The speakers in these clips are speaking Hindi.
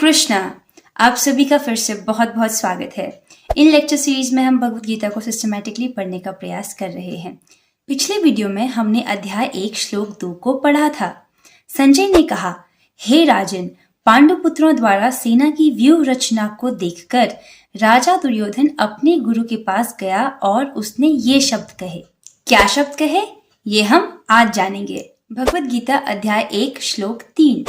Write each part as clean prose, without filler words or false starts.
कृष्णा। आप सभी का फिर से बहुत बहुत स्वागत है। इन लेक्चर सीरीज में हम भगवद गीता को सिस्टमैटिकली पढ़ने का प्रयास कर रहे हैं। पिछले वीडियो में हमने अध्याय 1 श्लोक 2 को पढ़ा था। संजय ने कहा, हे राजन, पांडुपुत्रों द्वारा सेना की व्यूह रचना को देखकर राजा दुर्योधन अपने गुरु के पास गया और उसने ये शब्द कहे। क्या शब्द कहे, ये हम आज जानेंगे। भगवद गीता अध्याय 1 श्लोक 3।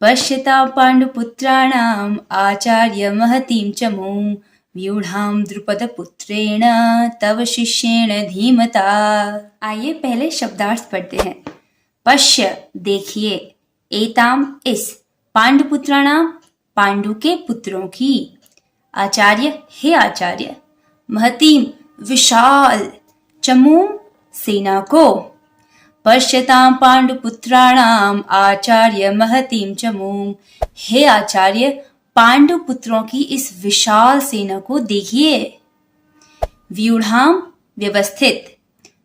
पश्यता पांडुपुत्राणाम आचार्य महतीं च मूं व्यूढ़ां द्रुपदपुत्रेण तव शिष्येण धीमता। आइए पहले शब्दार्थ पढ़ते हैं। पश्य देखिए, एताम इस, पांडुपुत्राणाम पांडु के पुत्रों की, आचार्य हे आचार्य, महतीम विशाल, चमू सेना को, पश्यतां पांडुपुत्राणाम आचार्य महतीं चमूं, हे आचार्य पांडुपुत्रों की इस विशाल सेना को देखिए। व्यूढ़ां व्यवस्थित,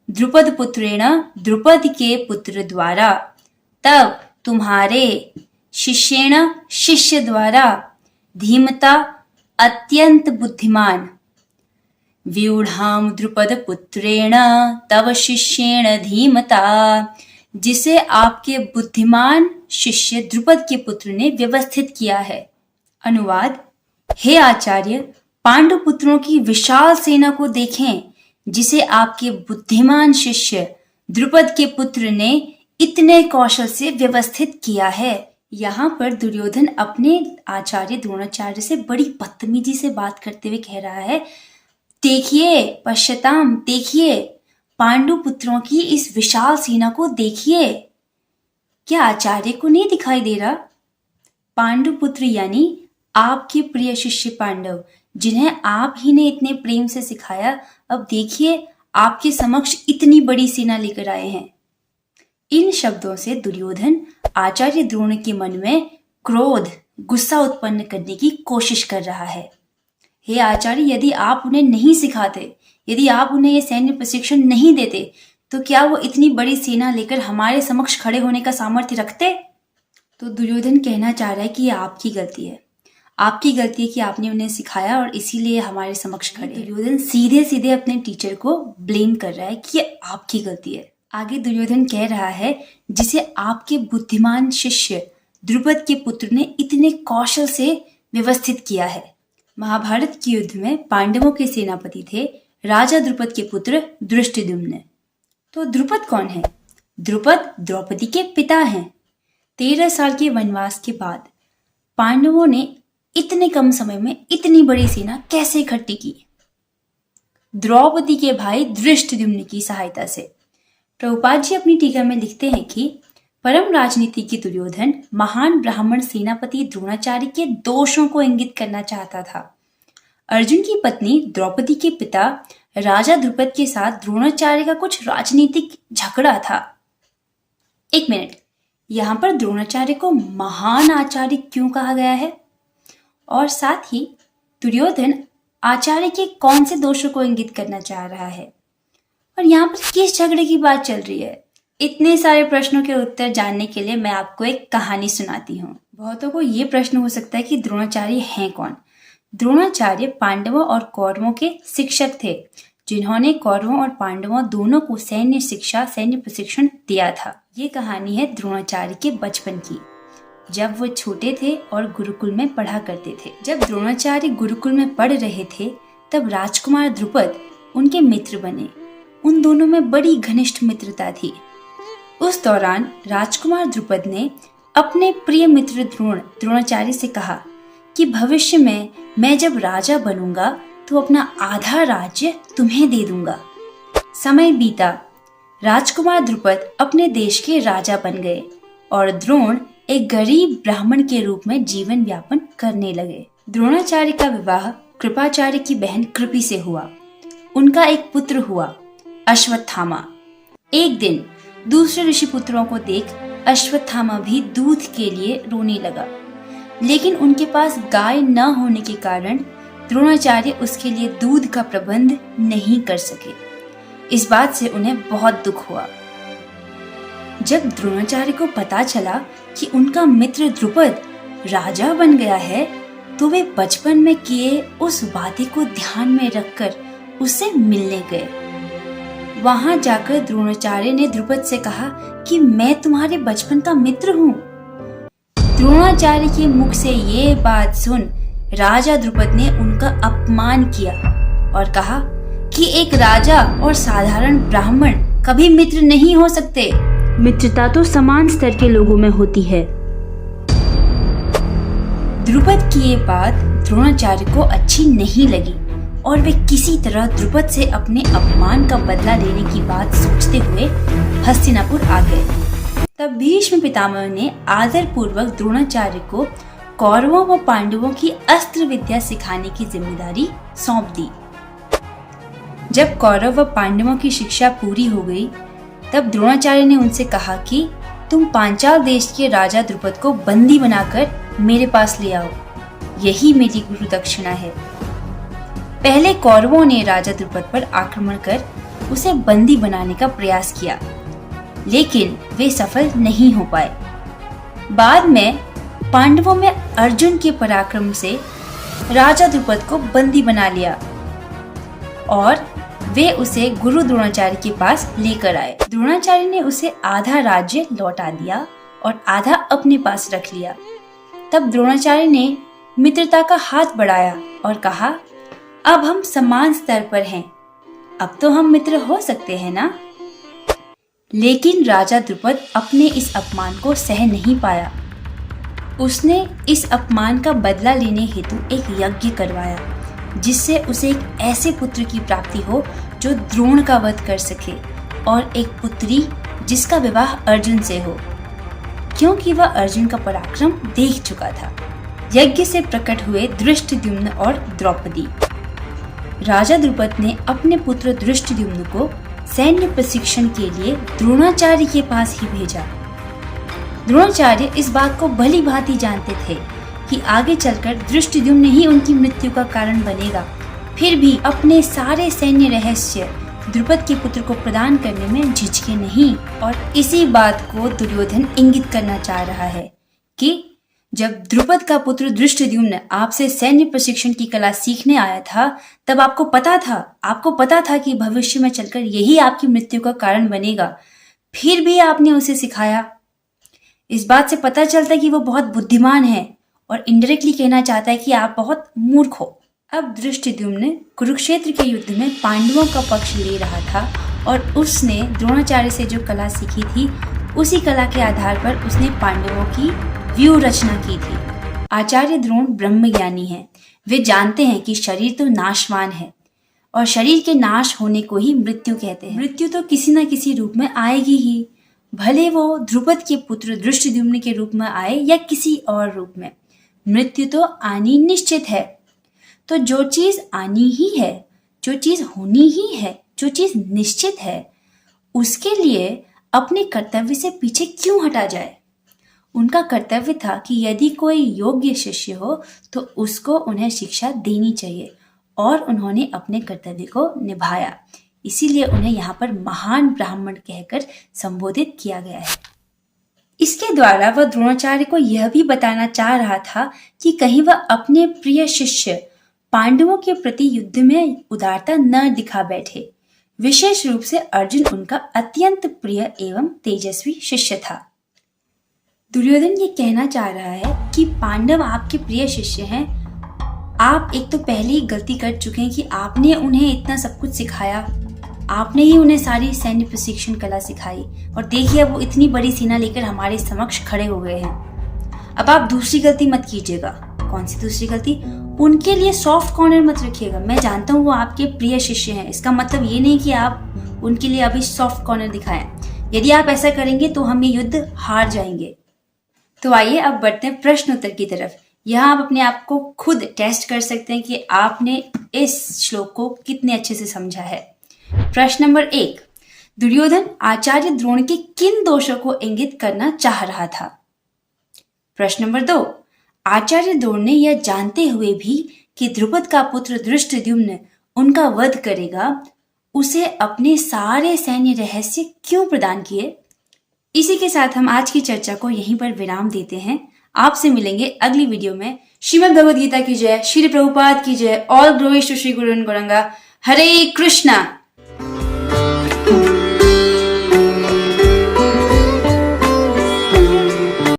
द्रुपद पुत्रेण द्रुपद के पुत्र द्वारा, तब तुम्हारे, शिष्येण शिष्य द्वारा, धीमता अत्यंत बुद्धिमान, व्यूढ़ां द्रुपद पुत्रेण तव शिष्येण धीमता, जिसे आपके बुद्धिमान शिष्य द्रुपद के पुत्र ने व्यवस्थित किया है। अनुवाद, हे आचार्य, पांडुपुत्रों की विशाल सेना को देखें जिसे आपके बुद्धिमान शिष्य द्रुपद के पुत्र ने इतने कौशल से व्यवस्थित किया है। यहाँ पर दुर्योधन अपने आचार्य द्रोणाचार्य से बड़ी बदतमीजी से बात करते हुए कह रहा है, देखिए, पश्यताम देखिए, पांडु पुत्रों की इस विशाल सेना को देखिए। क्या आचार्य को नहीं दिखाई दे रहा? पांडु पुत्र यानी आपके प्रिय शिष्य पांडव, जिन्हें आप ही ने इतने प्रेम से सिखाया, अब देखिए आपके समक्ष इतनी बड़ी सेना लेकर आए हैं। इन शब्दों से दुर्योधन आचार्य द्रोण के मन में क्रोध, गुस्सा उत्पन्न करने की कोशिश कर रहा है। हे आचार्य, यदि आप उन्हें नहीं सिखाते, यदि आप उन्हें ये सैन्य प्रशिक्षण नहीं देते, तो क्या वो इतनी बड़ी सेना लेकर हमारे समक्ष खड़े होने का सामर्थ्य रखते? तो दुर्योधन कहना चाह रहा है कि ये आपकी गलती है। आपकी गलती है कि आपने उन्हें सिखाया और इसीलिए हमारे समक्ष खड़े। दुर्योधन सीधे सीधे अपने टीचर को ब्लेम कर रहा है कि ये आपकी गलती है। आगे दुर्योधन कह रहा है, जिसे आपके बुद्धिमान शिष्य द्रुपद के पुत्र ने इतने कौशल से व्यवस्थित किया है। महाभारत के युद्ध में पांडवों के सेनापति थे राजा द्रुपद के पुत्र धृष्टद्युम्न। तो द्रुपद कौन है? द्रुपद द्रौपदी के पिता हैं। 13 साल के वनवास के बाद पांडवों ने इतने कम समय में इतनी बड़ी सेना कैसे इकट्ठी की? द्रौपदी के भाई धृष्टद्युम्न की सहायता से। प्रभुपाद जी अपनी टीका में लिखते हैं कि परम राजनीति की दुर्योधन महान ब्राह्मण सेनापति द्रोणाचार्य के दोषों को इंगित करना चाहता था। अर्जुन की पत्नी द्रौपदी के पिता राजा द्रुपद के साथ द्रोणाचार्य का कुछ राजनीतिक झगड़ा था। एक मिनट, यहाँ पर द्रोणाचार्य को महान आचार्य क्यों कहा गया है? और साथ ही दुर्योधन आचार्य के कौन से दोषों को इंगित करना चाह रहा है? और यहाँ पर किस झगड़े की बात चल रही है? इतने सारे प्रश्नों के उत्तर जानने के लिए मैं आपको एक कहानी सुनाती हूँ। बहुतों को ये प्रश्न हो सकता है कि द्रोणाचार्य हैं कौन? द्रोणाचार्य पांडवों और कौरवों के शिक्षक थे, जिन्होंने कौरवों और पांडवों दोनों को सैन्य शिक्षा, सैन्य प्रशिक्षण दिया था। ये कहानी है द्रोणाचार्य के बचपन की, जब वो छोटे थे और गुरुकुल में पढ़ा करते थे। जब द्रोणाचार्य गुरुकुल में पढ़ रहे थे, तब राजकुमार द्रुपद उनके मित्र बने। उन दोनों में बड़ी घनिष्ठ मित्रता थी। उस दौरान राजकुमार द्रुपद ने अपने प्रिय मित्र द्रोणाचार्य से कहा कि भविष्य में मैं जब राजा बनूंगा तो अपना आधा राज्य तुम्हें दे दूंगा। समय बीता, राजकुमार द्रुपद अपने देश के राजा बन गए और द्रोण एक गरीब ब्राह्मण के रूप में जीवन यापन करने लगे। द्रोणाचार्य का विवाह कृपाचार्य की बहन कृपि से हुआ। उनका एक पुत्र हुआ, अश्वत्थामा। एक दिन दूसरे ऋषि पुत्रों को देख अश्वत्थामा भी दूध के लिए रोने लगा, लेकिन उनके पास गाय न होने के कारण द्रोणाचार्य उसके लिए दूध का प्रबंध नहीं कर सके। इस बात से उन्हें बहुत दुख हुआ। जब द्रोणाचार्य को पता चला कि उनका मित्र द्रुपद राजा बन गया है, तो वे बचपन में किए उस वादे को ध्यान में रखकर उससे मिलने गए। वहां जाकर द्रोणाचार्य ने द्रुपद से कहा कि मैं तुम्हारे बचपन का मित्र हूँ। द्रोणाचार्य के मुख से ये बात सुन राजा द्रुपद ने उनका अपमान किया और कहा कि एक राजा और साधारण ब्राह्मण कभी मित्र नहीं हो सकते। मित्रता तो समान स्तर के लोगों में होती है। द्रुपद की ये बात द्रोणाचार्य को अच्छी नहीं लगी और वे किसी तरह द्रुपद से अपने अपमान का बदला लेने की बात सोचते हुए हस्तिनापुर आ गए। तब भीष्म पितामह ने आदर पूर्वक द्रोणाचार्य को कौरवों व पांडवों की अस्त्र विद्या सिखाने की जिम्मेदारी सौंप दी। जब कौरव व पांडवों की शिक्षा पूरी हो गई, तब द्रोणाचार्य ने उनसे कहा कि तुम पांचाल देश के राजा द्रुपद को बंदी बनाकर मेरे पास ले आओ। यही मेरी गुरु दक्षिणा है। पहले कौरवों ने राजा द्रुपद पर आक्रमण कर उसे बंदी बनाने का प्रयास किया, लेकिन वे सफल नहीं हो पाए। बाद में पांडवों में अर्जुन के पराक्रम से राजा द्रुपद को बंदी बना लिया और वे उसे गुरु द्रोणाचार्य के पास लेकर आए। द्रोणाचार्य ने उसे आधा राज्य लौटा दिया और आधा अपने पास रख लिया। तब द्रोणाचार्य ने मित्रता का हाथ बढ़ाया और कहा, अब हम समान स्तर पर हैं, अब तो हम मित्र हो सकते हैं ना? लेकिन राजा द्रुपद अपने इस अपमान को सह नहीं पाया। उसने इस अपमान का बदला लेने हेतु एक यज्ञ करवाया, जिससे उसे एक ऐसे पुत्र की प्राप्ति हो जो द्रोण का वध कर सके और एक पुत्री जिसका विवाह अर्जुन से हो, क्योंकि वह अर्जुन का पराक्रम देख चुका था। यज्ञ से प्रकट हुए धृष्टद्युम्न और द्रौपदी। राजा द्रुपद ने अपने पुत्र धृष्टद्युम्न को सैन्य प्रशिक्षण के लिए द्रोणाचार्य के पास ही भेजा। द्रोणाचार्य इस बात को भली भांति जानते थे कि आगे चलकर धृष्टद्युम्न ही उनकी मृत्यु का कारण बनेगा। फिर भी अपने सारे सैन्य रहस्य द्रुपद के पुत्र को प्रदान करने में झिझके नहीं, और इसी बात को दुर्योधन इंगित करना चाह रहा है कि जब द्रुपद का पुत्र धृष्टद्युम्न आपसे सैन्य प्रशिक्षण की कला सीखने आया था, तब आपको पता था कि भविष्य में चलकर यही आपकी मृत्यु का कारण बनेगा, फिर भी आपने उसे सिखाया। इस बात से पता चलता है कि वो बहुत बुद्धिमान है और इनडायरेक्टली कहना चाहता है कि आप बहुत मूर्ख हो। अब धृष्टद्युम्न कुरुक्षेत्र के युद्ध में पांडवों का पक्ष ले रहा था और उसने द्रोणाचार्य से जो कला सीखी थी, उसी कला के आधार पर उसने पांडवों की व्यूह रचना की थी। आचार्य द्रोण ब्रह्मज्ञानी हैं। वे जानते हैं कि शरीर तो नाशवान है और शरीर के नाश होने को ही मृत्यु कहते हैं। मृत्यु तो किसी न किसी रूप में आएगी ही, भले वो द्रुपद के पुत्र धृष्टद्युम्न के रूप में आए या किसी और रूप में, मृत्यु तो आनी निश्चित है। तो जो चीज आनी ही है, जो चीज होनी ही है, जो चीज निश्चित है, उसके लिए अपने कर्तव्य से पीछे क्यों हटा जाए? उनका कर्तव्य था कि यदि कोई योग्य शिष्य हो तो उसको उन्हें शिक्षा देनी चाहिए, और उन्होंने अपने कर्तव्य को निभाया। इसीलिए उन्हें यहाँ पर महान ब्राह्मण कहकर संबोधित किया गया है। इसके द्वारा वह द्रोणाचार्य को यह भी बताना चाह रहा था कि कहीं वह अपने प्रिय शिष्य पांडवों के प्रति युद्ध में उदारता न दिखा बैठे। विशेष रूप से अर्जुन उनका अत्यंत प्रिय एवं तेजस्वी शिष्य था। दुर्योधन ये कहना चाह रहा है कि पांडव आपके प्रिय शिष्य हैं। आप एक तो पहले ही गलती कर चुके हैं कि आपने उन्हें इतना सब कुछ सिखाया, आपने ही उन्हें सारी सैन्य प्रशिक्षण कला सिखाई, और देखिए वो इतनी बड़ी सेना लेकर हमारे समक्ष खड़े हो गए हैं। अब आप दूसरी गलती मत कीजिएगा। कौन सी दूसरी गलती? उनके लिए सॉफ्ट कॉर्नर मत रखिएगा। मैं जानता हूँ वो आपके प्रिय शिष्य हैं, इसका मतलब ये नहीं कि आप उनके लिए अभी सॉफ्ट कॉर्नर दिखाएं। यदि आप ऐसा करेंगे तो हम ये युद्ध हार जाएंगे। तो आइए अब बढ़ते हैं प्रश्न उत्तर की तरफ। यहाँ आप अपने आप को खुद टेस्ट कर सकते हैं कि आपने इस श्लोक को कितने अच्छे से समझा है। प्रश्न नंबर 1, दुर्योधन आचार्य द्रोण के किन दोषों को इंगित करना चाह रहा था? प्रश्न नंबर 2, आचार्य द्रोण ने यह जानते हुए भी कि द्रुपद का पुत्र धृष्टद्युम्न उनका वध करेगा, उसे अपने सारे सैन्य रहस्य क्यों प्रदान किए? इसी के साथ हम आज की चर्चा को यहीं पर विराम देते हैं। आपसे मिलेंगे अगली वीडियो में। श्रीमद् भगवद गीता की जय, श्री प्रभुपाद की जय। All glories to Shri Guru Gauranga. Hare Krishna.